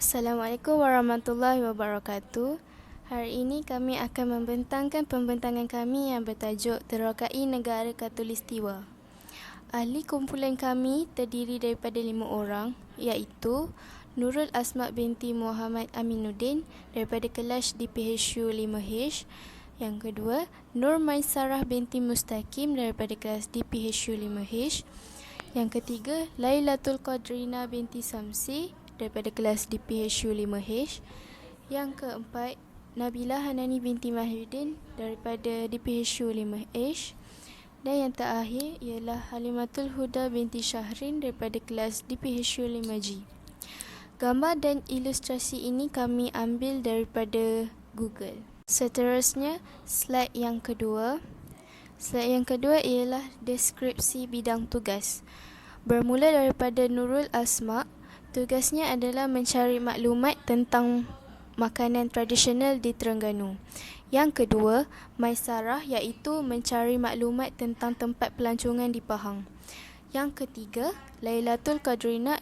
Assalamualaikum warahmatullahi wabarakatuh. Hari ini kami akan membentangkan pembentangan kami yang bertajuk Terokai Negara Khatulistiwa. Ahli kumpulan kami terdiri daripada 5 orang, iaitu Nurul Asma binti Muhammad Aminuddin daripada kelas DPHU 5H. Yang kedua, Nur Maisarah binti Mustaqim daripada kelas DPHU 5H. Yang ketiga, Lailatul Qadrina binti Samsi daripada kelas DPHU 5H. Yang keempat, Nabila Hanani binti Mahyudin daripada DPHU 5H. Dan yang terakhir ialah Halimatul Huda binti Syahrin daripada kelas DPHU 5G. Gambar dan ilustrasi ini kami ambil daripada Google. Seterusnya, slide yang kedua. Slide yang kedua ialah deskripsi bidang tugas. Bermula daripada Nurul Asma, tugasnya adalah mencari maklumat tentang makanan tradisional di Terengganu. Yang kedua, Maisarah iaitu mencari maklumat tentang tempat pelancongan di Pahang. Yang ketiga, Lailatul Qadrina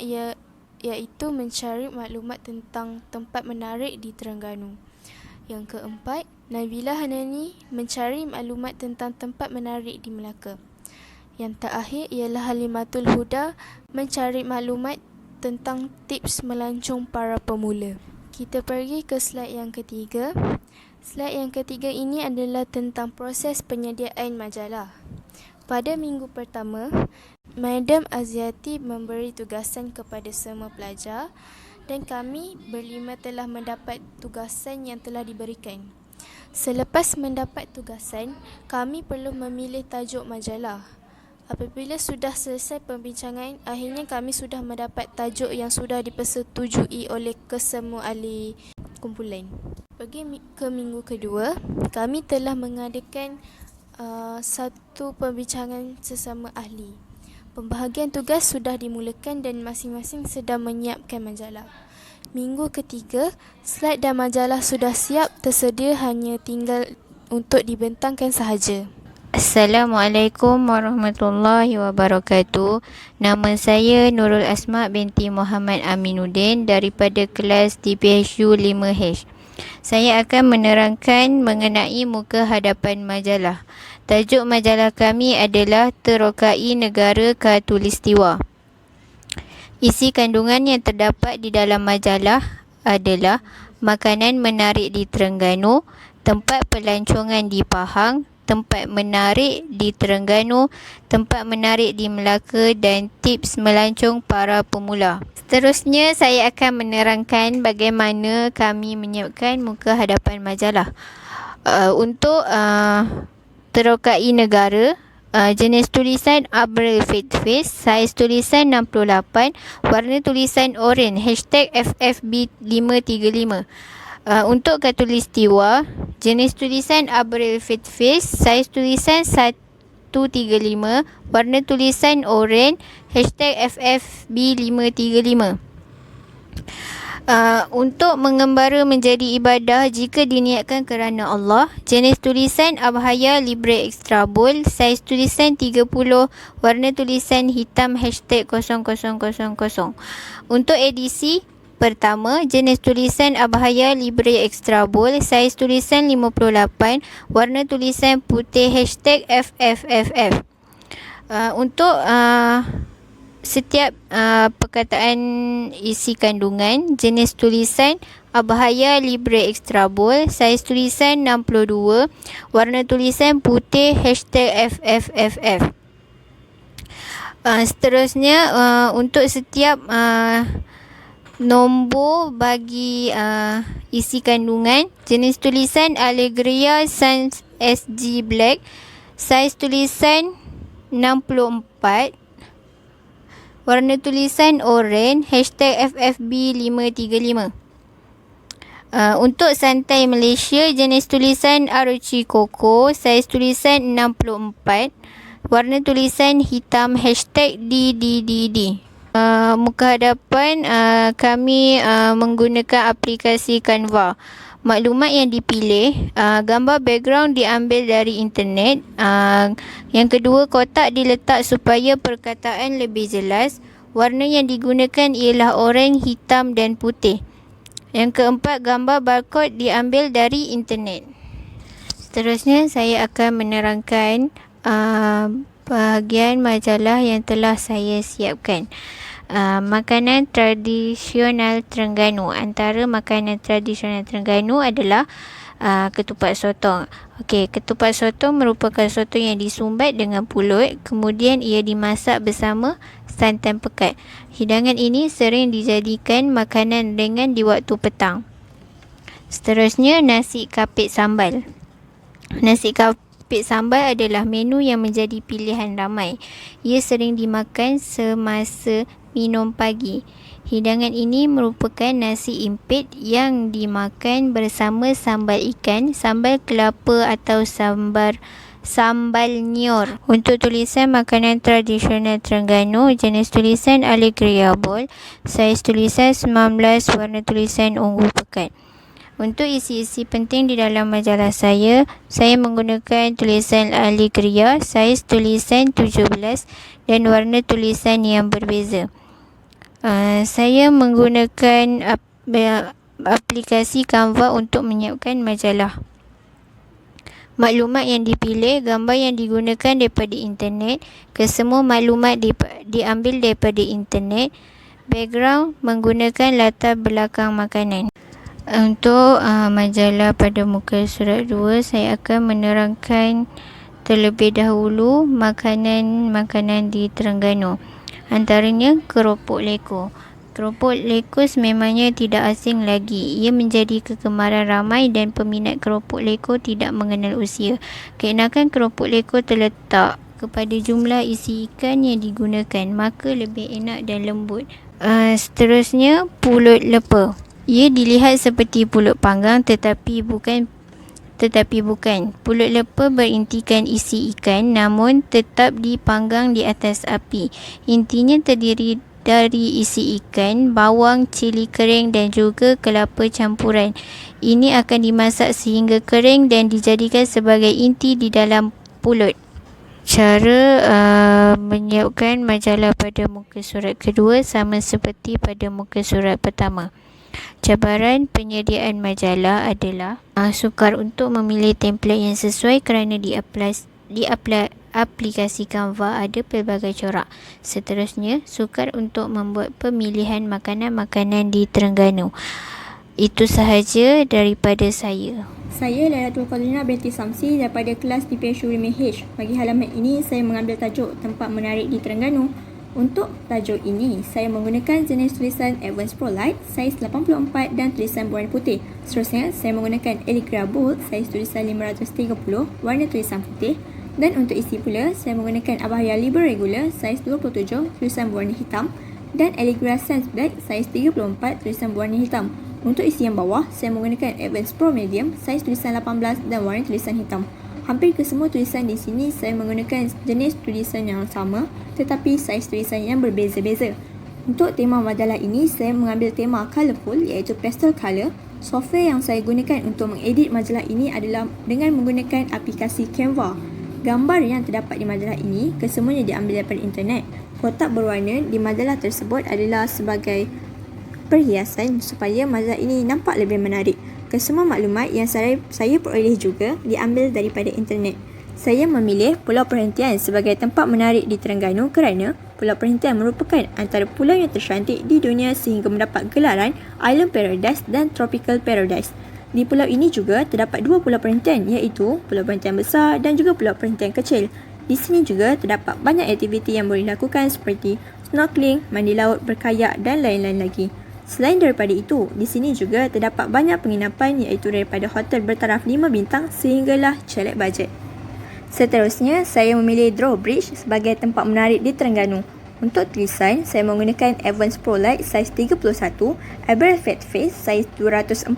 iaitu mencari maklumat tentang tempat menarik di Terengganu. Yang keempat, Nabila Hanani mencari maklumat tentang tempat menarik di Melaka. Yang terakhir ialah Halimatul Huda mencari maklumat tentang tips melancong para pemula. Kita pergi ke slide yang ketiga. Slide yang ketiga ini adalah tentang proses penyediaan majalah. Pada minggu pertama, Madam Aziati memberi tugasan kepada semua pelajar dan kami berlima telah mendapat tugasan yang telah diberikan. Selepas mendapat tugasan, kami perlu memilih tajuk majalah. Apabila sudah selesai pembincangan, akhirnya kami sudah mendapat tajuk yang sudah dipersetujui oleh kesemua ahli kumpulan. Pergi ke minggu kedua, kami telah mengadakan satu pembincangan sesama ahli. Pembahagian tugas sudah dimulakan dan masing-masing sedang menyiapkan majalah. Minggu ketiga, slide dan majalah sudah siap tersedia, hanya tinggal untuk dibentangkan sahaja. Assalamualaikum warahmatullahi wabarakatuh. Nama saya Nurul Asma binti Muhammad Aminuddin daripada kelas DPHU 5H. Saya akan menerangkan mengenai muka hadapan majalah. Tajuk majalah kami adalah Terokai Negara Khatulistiwa. Isi kandungan yang terdapat di dalam majalah adalah makanan menarik di Terengganu, tempat pelancongan di Pahang, tempat menarik di Terengganu, tempat menarik di Melaka dan tips melancong para pemula. Seterusnya, saya akan menerangkan bagaimana kami menyiapkan muka hadapan majalah. Untuk Terokai Negara, jenis tulisan Abril Faithface, saiz tulisan 68, warna tulisan oranye, #FFB535. Untuk Khatulistiwa, jenis tulisan Abril Faithface, saiz tulisan 135, warna tulisan oranye, #FFB535. Untuk mengembara menjadi ibadah jika diniatkan kerana Allah, jenis tulisan Abhaya Libre Extra Bold, saiz tulisan 30, warna tulisan hitam, #0000. Untuk edisi pertama, jenis tulisan Abhaya Libre Extra Bold, saiz tulisan 58, warna tulisan putih, #FFFF. Untuk setiap perkataan isi kandungan, jenis tulisan Abhaya Libre Extra Bold, saiz tulisan 62, warna tulisan putih, #FFFF. Seterusnya, untuk setiap nombor bagi isi kandungan, jenis tulisan Allegria Sans SG Black, saiz tulisan 64, warna tulisan oranye, #FFB535. Untuk santai Malaysia, jenis tulisan Arochi Coco, saiz tulisan 64, warna tulisan hitam, #DDDD. Muka hadapan kami menggunakan aplikasi Canva. Maklumat yang dipilih, gambar background diambil dari internet. Yang kedua, kotak diletak supaya perkataan lebih jelas. Warna yang digunakan ialah oranye, hitam dan putih. Yang keempat, gambar barcode diambil dari internet. Seterusnya, saya akan menerangkan bahagian majalah yang telah saya siapkan. Makanan tradisional Terengganu. Antara makanan tradisional Terengganu adalah ketupat sotong. Okey, ketupat sotong merupakan sotong yang disumbat dengan pulut, kemudian ia dimasak bersama santan pekat. Hidangan ini sering dijadikan makanan ringan di waktu petang. Seterusnya, nasi kapit sambal. Nasi kapit sambal adalah menu yang menjadi pilihan ramai. Ia sering dimakan semasa minum pagi. Hidangan ini merupakan nasi impit yang dimakan bersama sambal ikan, sambal kelapa atau sambal nyor. Untuk tulisan makanan tradisional Terengganu, jenis tulisan Alegria Bold, saiz tulisan 19, warna tulisan ungu pekat. Untuk isi-isi penting di dalam majalah saya menggunakan tulisan Alegria, saiz tulisan 17 dan warna tulisan yang berbeza. Saya menggunakan aplikasi Canva untuk menyiapkan majalah. Maklumat yang dipilih, gambar yang digunakan daripada internet. Kesemua maklumat diambil daripada internet. Background menggunakan latar belakang makanan. Untuk majalah pada muka surat 2, saya akan menerangkan terlebih dahulu makanan-makanan di Terengganu. Antaranya keropok leko. Keropok leko sememangnya tidak asing lagi. Ia menjadi kegemaran ramai dan peminat keropok leko tidak mengenal usia. Keenakan keropok leko terletak kepada jumlah isi ikan yang digunakan, maka lebih enak dan lembut. Seterusnya, pulut lepa. Ia dilihat seperti pulut panggang tetapi bukan. Pulut lepa berintikan isi ikan namun tetap dipanggang di atas api. Intinya terdiri dari isi ikan, bawang, cili kering dan juga kelapa campuran. Ini akan dimasak sehingga kering dan dijadikan sebagai inti di dalam pulut. Cara menyiapkan majalah pada muka surat kedua sama seperti pada muka surat pertama. Cabaran penyediaan majalah adalah sukar untuk memilih template yang sesuai kerana di aplikasi Canva ada pelbagai corak. Seterusnya, sukar untuk membuat pemilihan makanan-makanan di Terengganu. Itu sahaja daripada saya. Saya Lailatul Qadrina binti Samsi daripada kelas DPSU 5H. Bagi halaman ini, saya mengambil tajuk tempat menarik di Terengganu. Untuk tajuk ini, saya menggunakan jenis tulisan Advance Pro Light, saiz 84 dan tulisan berwarna putih. Seterusnya, saya menggunakan Alegria Bold, saiz tulisan 530, warna tulisan putih. Dan untuk isi pula, saya menggunakan Abahaya Liber Regular, saiz 27, tulisan berwarna hitam. Dan Alegria Sans Black, saiz 34, tulisan berwarna hitam. Untuk isi yang bawah, saya menggunakan Advance Pro Medium, saiz tulisan 18 dan warna tulisan hitam. Hampir kesemua tulisan di sini saya menggunakan jenis tulisan yang sama tetapi saiz tulisan yang berbeza-beza. Untuk tema majalah ini, saya mengambil tema colourful iaitu pastel colour. Software yang saya gunakan untuk mengedit majalah ini adalah dengan menggunakan aplikasi Canva. Gambar yang terdapat di majalah ini kesemuanya diambil daripada internet. Kotak berwarna di majalah tersebut adalah sebagai perhiasan supaya majalah ini nampak lebih menarik. Kesemua maklumat yang saya peroleh juga diambil daripada internet. Saya memilih Pulau Perhentian sebagai tempat menarik di Terengganu kerana Pulau Perhentian merupakan antara pulau yang tercantik di dunia sehingga mendapat gelaran Island Paradise dan Tropical Paradise. Di pulau ini juga terdapat dua pulau perhentian iaitu Pulau Perhentian Besar dan juga Pulau Perhentian Kecil. Di sini juga terdapat banyak aktiviti yang boleh dilakukan seperti snorkeling, mandi laut, berkayak dan lain-lain lagi. Selain daripada itu, di sini juga terdapat banyak penginapan iaitu daripada hotel bertaraf 5 bintang sehinggalah celek bajet. Seterusnya, saya memilih Drawbridge sebagai tempat menarik di Terengganu. Untuk tulisan, saya menggunakan Advance Pro Light saiz 31, Abel Fat Face saiz 240,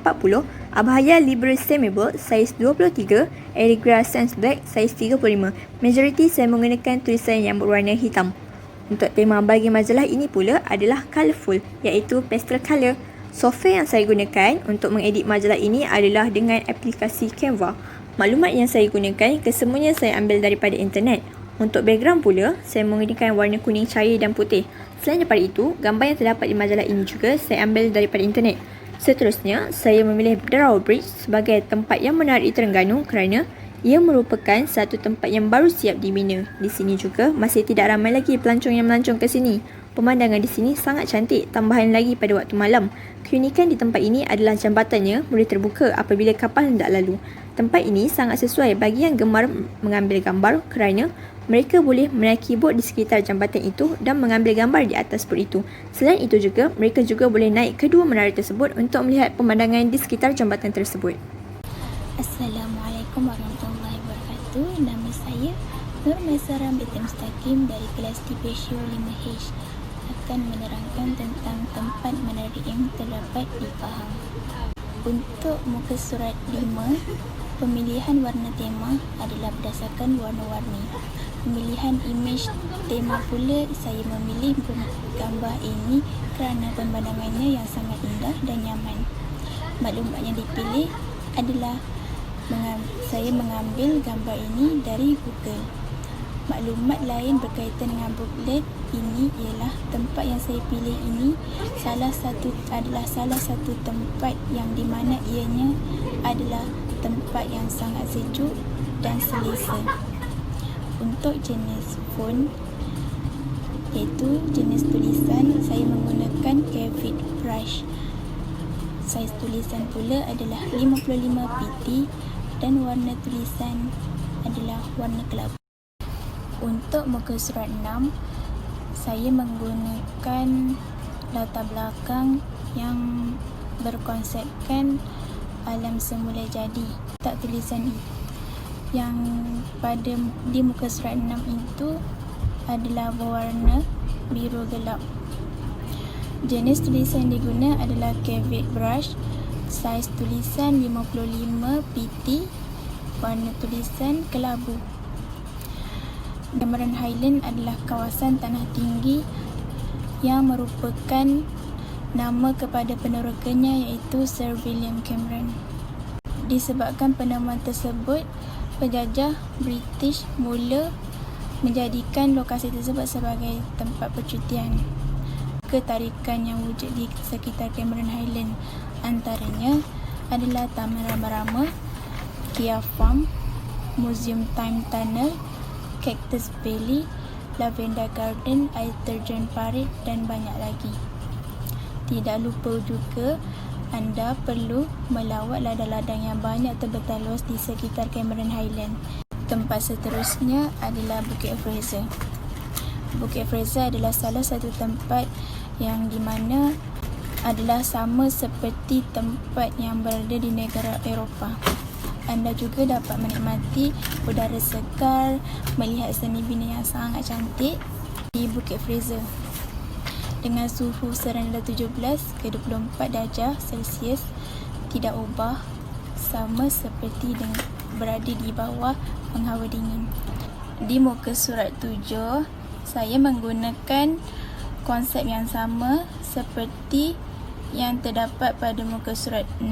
Abahaya Libre Semi-Bold saiz 23, Alegria Sans Black saiz 35. Majoriti saya menggunakan tulisan yang berwarna hitam. Untuk tema bagi majalah ini pula adalah colourful iaitu pastel colour. Software yang saya gunakan untuk mengedit majalah ini adalah dengan aplikasi Canva. Maklumat yang saya gunakan kesemuanya saya ambil daripada internet. Untuk background pula, saya menggunakan warna kuning cair dan putih. Selain daripada itu, gambar yang terdapat di majalah ini juga saya ambil daripada internet. Seterusnya, saya memilih Darrow Bridge sebagai tempat yang menarik di Terengganu kerana ia merupakan satu tempat yang baru siap dibina. Di sini juga masih tidak ramai lagi pelancong yang melancong ke sini. Pemandangan di sini sangat cantik, tambahan lagi pada waktu malam. Keunikan di tempat ini adalah jambatannya boleh terbuka apabila kapal hendak lalu. Tempat ini sangat sesuai bagi yang gemar mengambil gambar kerana mereka boleh menaiki bot di sekitar jambatan itu dan mengambil gambar di atas bot itu. Selain itu juga, mereka juga boleh naik kedua menara tersebut untuk melihat pemandangan di sekitar jambatan tersebut. Assalamualaikum warahmatullahi wabarakatuh. Nama saya Nur Maisarah binti Mustaqim dari kelas TPSU 5H akan menerangkan tentang tempat menarik yang terdapat di Pahang. Untuk muka surat 5, pemilihan warna tema adalah berdasarkan warna-warni. Pemilihan imej tema pula, saya memilih gambar ini kerana pemandangannya yang sangat indah dan nyaman. Maklumat yang dipilih adalah saya mengambil gambar ini dari Google. Maklumat lain berkaitan dengan booklet ini ialah tempat yang saya pilih ini adalah salah satu tempat yang di mana ianya adalah tempat yang sangat sejuk dan selesa. Untuk jenis font iaitu jenis tulisan, saya menggunakan Cavid brush. Saiz tulisan pula adalah 55 pt dan warna tulisan adalah warna kelabu. Untuk muka surat 6, saya menggunakan latar belakang yang berkonsepkan alam semula jadi. Tak tulisan yang di muka surat 6 itu adalah berwarna biru gelap. Jenis tulisan yang diguna adalah Cavid brush. Saiz tulisan 55 pt, warna tulisan kelabu. Cameron Highland adalah kawasan tanah tinggi yang merupakan nama kepada penerokannya iaitu Sir William Cameron. Disebabkan penemuan tersebut, penjajah British mula menjadikan lokasi tersebut sebagai tempat percutian. Ketarikan yang wujud di sekitar Cameron Highland antaranya adalah Taman Rama-Rama, Kia Farm, Museum Time Tunnel, Cactus Valley, Lavender Garden, air terjun parit dan banyak lagi. Tidak lupa juga anda perlu melawat ladang-ladang yang banyak terbentang luas di sekitar Cameron Highland. Tempat seterusnya adalah Bukit Fraser. Bukit Fraser adalah salah satu tempat yang di mana adalah sama seperti tempat yang berada di negara Eropah. Anda juga dapat menikmati udara segar, melihat seni bina yang sangat cantik di Bukit Fraser. Dengan suhu serendah 17 ke 24 darjah Celsius, tidak ubah, sama seperti berada di bawah penghawa dingin. Di muka surat 7, saya menggunakan konsep yang sama seperti yang terdapat pada muka surat 6.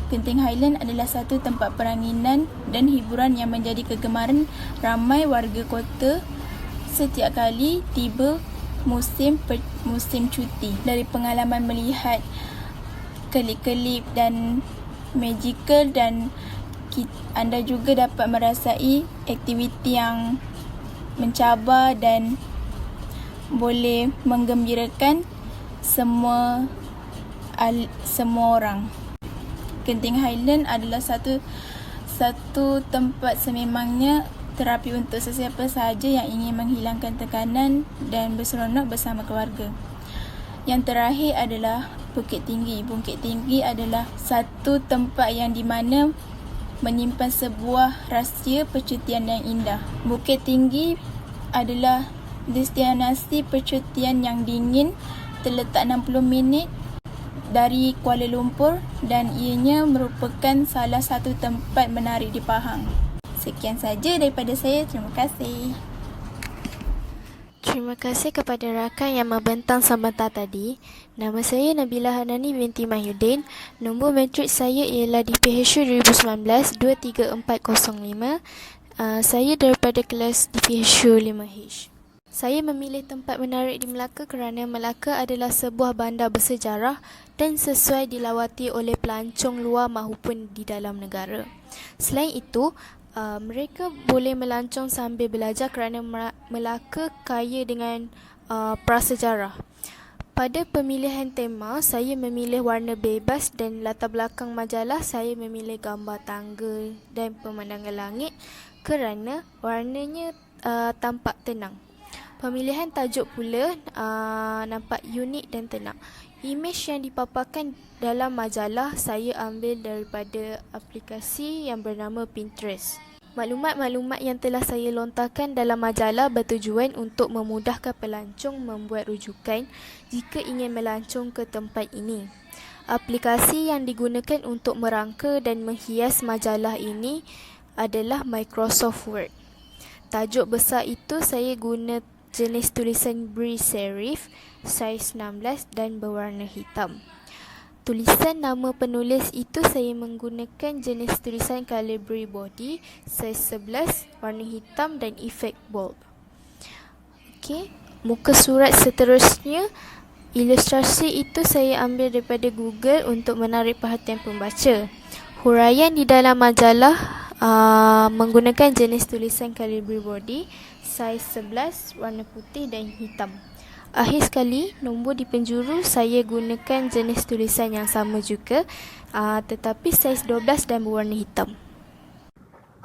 Genting Highland adalah satu tempat peranginan dan hiburan yang menjadi kegemaran ramai warga kota setiap kali tiba musim cuti. Dari pengalaman melihat kelip-kelip dan magical, dan anda juga dapat merasai aktiviti yang mencabar dan boleh menggembirakan semua orang. Genting Highland adalah satu tempat sememangnya terapi untuk sesiapa sahaja yang ingin menghilangkan tekanan dan berseronok bersama keluarga. Yang terakhir adalah Bukit Tinggi. Bukit Tinggi adalah satu tempat yang di mana menyimpan sebuah rahsia percutian yang indah. Bukit Tinggi adalah destinasi percutian yang dingin, terletak 60 minit dari Kuala Lumpur dan ianya merupakan salah satu tempat menarik di Pahang. Sekian saja daripada saya. Terima kasih. Terima kasih kepada rakan yang membentang sebentar tadi. Nama saya Nabila Hanani binti Mahyudin. Nombor matrik saya ialah di PHU 2019 23405. Saya daripada kelas di PHU 5H. Saya memilih tempat menarik di Melaka kerana Melaka adalah sebuah bandar bersejarah dan sesuai dilawati oleh pelancong luar maupun di dalam negara. Selain itu, mereka boleh melancong sambil belajar kerana Melaka kaya dengan prasejarah. Pada pemilihan tema, saya memilih warna bebas dan latar belakang majalah saya memilih gambar tangga dan pemandangan langit kerana warnanya tampak tenang. Pemilihan tajuk pula nampak unik dan tenang. Imej yang dipaparkan dalam majalah saya ambil daripada aplikasi yang bernama Pinterest. Maklumat-maklumat yang telah saya lontarkan dalam majalah bertujuan untuk memudahkan pelancong membuat rujukan jika ingin melancong ke tempat ini. Aplikasi yang digunakan untuk merangka dan menghias majalah ini adalah Microsoft Word. Tajuk besar itu saya guna jenis tulisan Braille serif, saiz 16 dan berwarna hitam. Tulisan nama penulis itu saya menggunakan jenis tulisan Calibri Body, saiz 11, warna hitam dan efek bold. Okey, muka surat seterusnya, ilustrasi itu saya ambil daripada Google untuk menarik perhatian pembaca. Huraian di dalam majalah menggunakan jenis tulisan Calibri Body, saiz 11, warna putih dan hitam. Akhir sekali, nombor di penjuru saya gunakan jenis tulisan yang sama juga, tetapi saiz 12 dan berwarna hitam.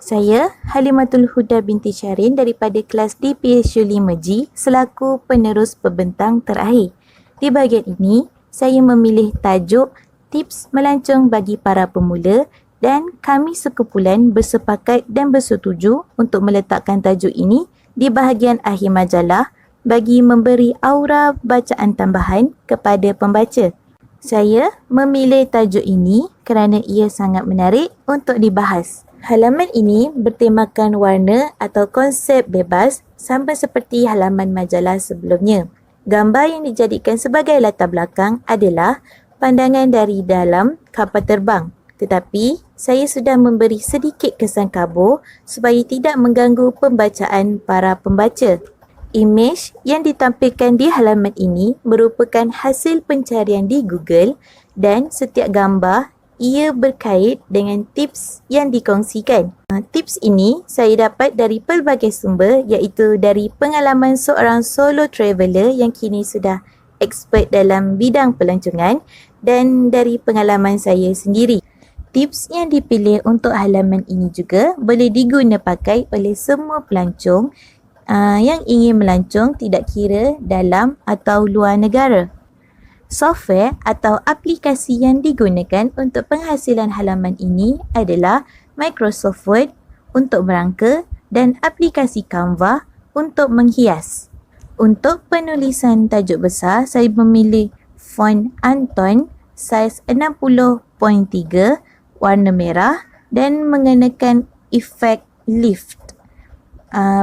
Saya Halimatul Huda binti Syarin daripada kelas DPSU 5G selaku penerus pembentang terakhir. Di bahagian ini, saya memilih tajuk Tips Melancong bagi para pemula dan kami sekumpulan bersepakat dan bersetuju untuk meletakkan tajuk ini di bahagian akhir majalah bagi memberi aura bacaan tambahan kepada pembaca. Saya memilih tajuk ini kerana ia sangat menarik untuk dibahas. Halaman ini bertemakan warna atau konsep bebas sama seperti halaman majalah sebelumnya. Gambar yang dijadikan sebagai latar belakang adalah pandangan dari dalam kapal terbang. Tetapi, saya sudah memberi sedikit kesan kabur supaya tidak mengganggu pembacaan para pembaca. Imej yang ditampilkan di halaman ini merupakan hasil pencarian di Google dan setiap gambar ia berkait dengan tips yang dikongsikan. Tips ini saya dapat dari pelbagai sumber iaitu dari pengalaman seorang solo traveller yang kini sudah expert dalam bidang pelancongan dan dari pengalaman saya sendiri. Tips yang dipilih untuk halaman ini juga boleh diguna pakai oleh semua pelancong yang ingin melancong tidak kira dalam atau luar negara. Software atau aplikasi yang digunakan untuk penghasilan halaman ini adalah Microsoft Word untuk merangka dan aplikasi Canva untuk menghias. Untuk penulisan tajuk besar, saya memilih font Anton saiz 60.3 warna merah dan mengenakan efek lift.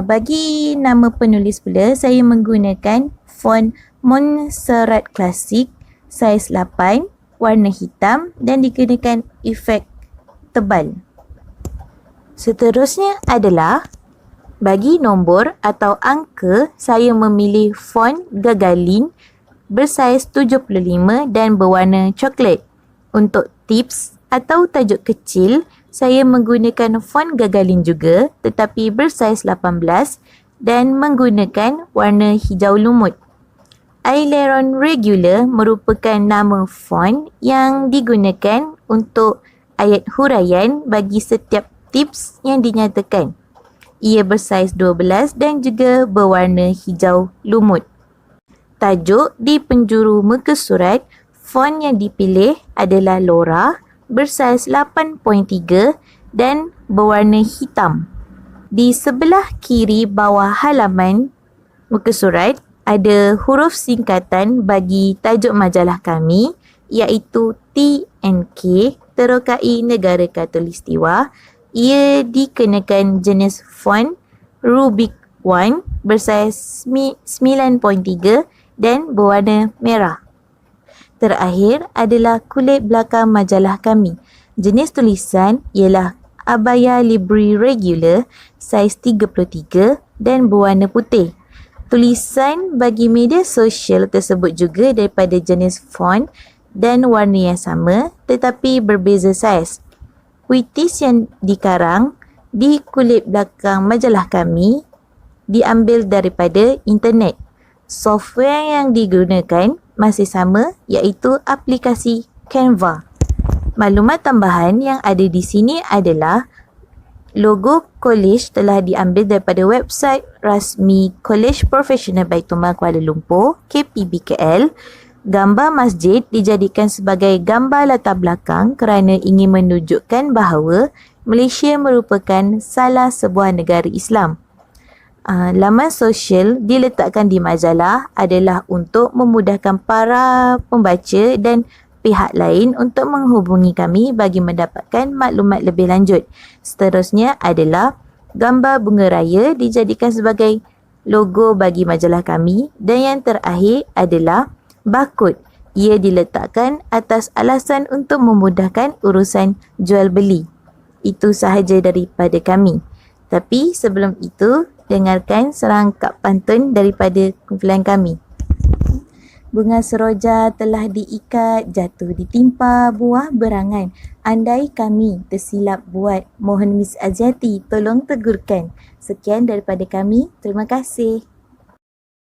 Bagi nama penulis pula, saya menggunakan font Montserrat Classic saiz 8 warna hitam dan dikenakan efek tebal. Seterusnya adalah bagi nombor atau angka, saya memilih font Gagarin bersaiz 75 dan berwarna coklat. Untuk tips atau tajuk kecil, saya menggunakan font Gagarin juga tetapi bersaiz 18 dan menggunakan warna hijau lumut. Aileron Regular merupakan nama font yang digunakan untuk ayat huraian bagi setiap tips yang dinyatakan. Ia bersaiz 12 dan juga berwarna hijau lumut. Tajuk di penjuru muka surat, font yang dipilih adalah Laura bersaiz 8.3 dan berwarna hitam. Di sebelah kiri bawah halaman muka surat ada huruf singkatan bagi tajuk majalah kami iaitu TNK, Terokai Negara Khatulistiwa. Ia dikenakan jenis font Rubik 1 bersaiz 9.3 dan berwarna merah. Terakhir adalah kulit belakang majalah kami. Jenis tulisan ialah Abaya Libri Regular saiz 33 dan berwarna putih. Tulisan bagi media sosial tersebut juga daripada jenis font dan warna yang sama tetapi berbeza saiz. Puitis yang dikarang di kulit belakang majalah kami diambil daripada internet. Software yang digunakan masih sama iaitu aplikasi Canva. Maklumat tambahan yang ada di sini adalah logo kolej telah diambil daripada website rasmi Kolej Profesional Baitulmal Kuala Lumpur, KPBKL. Gambar masjid dijadikan sebagai gambar latar belakang kerana ingin menunjukkan bahawa Malaysia merupakan salah sebuah negara Islam. Laman sosial diletakkan di majalah adalah untuk memudahkan para pembaca dan pihak lain untuk menghubungi kami bagi mendapatkan maklumat lebih lanjut. Seterusnya adalah gambar bunga raya dijadikan sebagai logo bagi majalah kami dan yang terakhir adalah barcode. Ia diletakkan atas alasan untuk memudahkan urusan jual beli. Itu sahaja daripada kami. Tapi sebelum itu, dengarkan serangkap pantun daripada kumpulan kami. Bunga seroja telah diikat, jatuh ditimpa buah berangan. Andai kami tersilap buat, mohon Miss Aziati tolong tegurkan. Sekian daripada kami, terima kasih.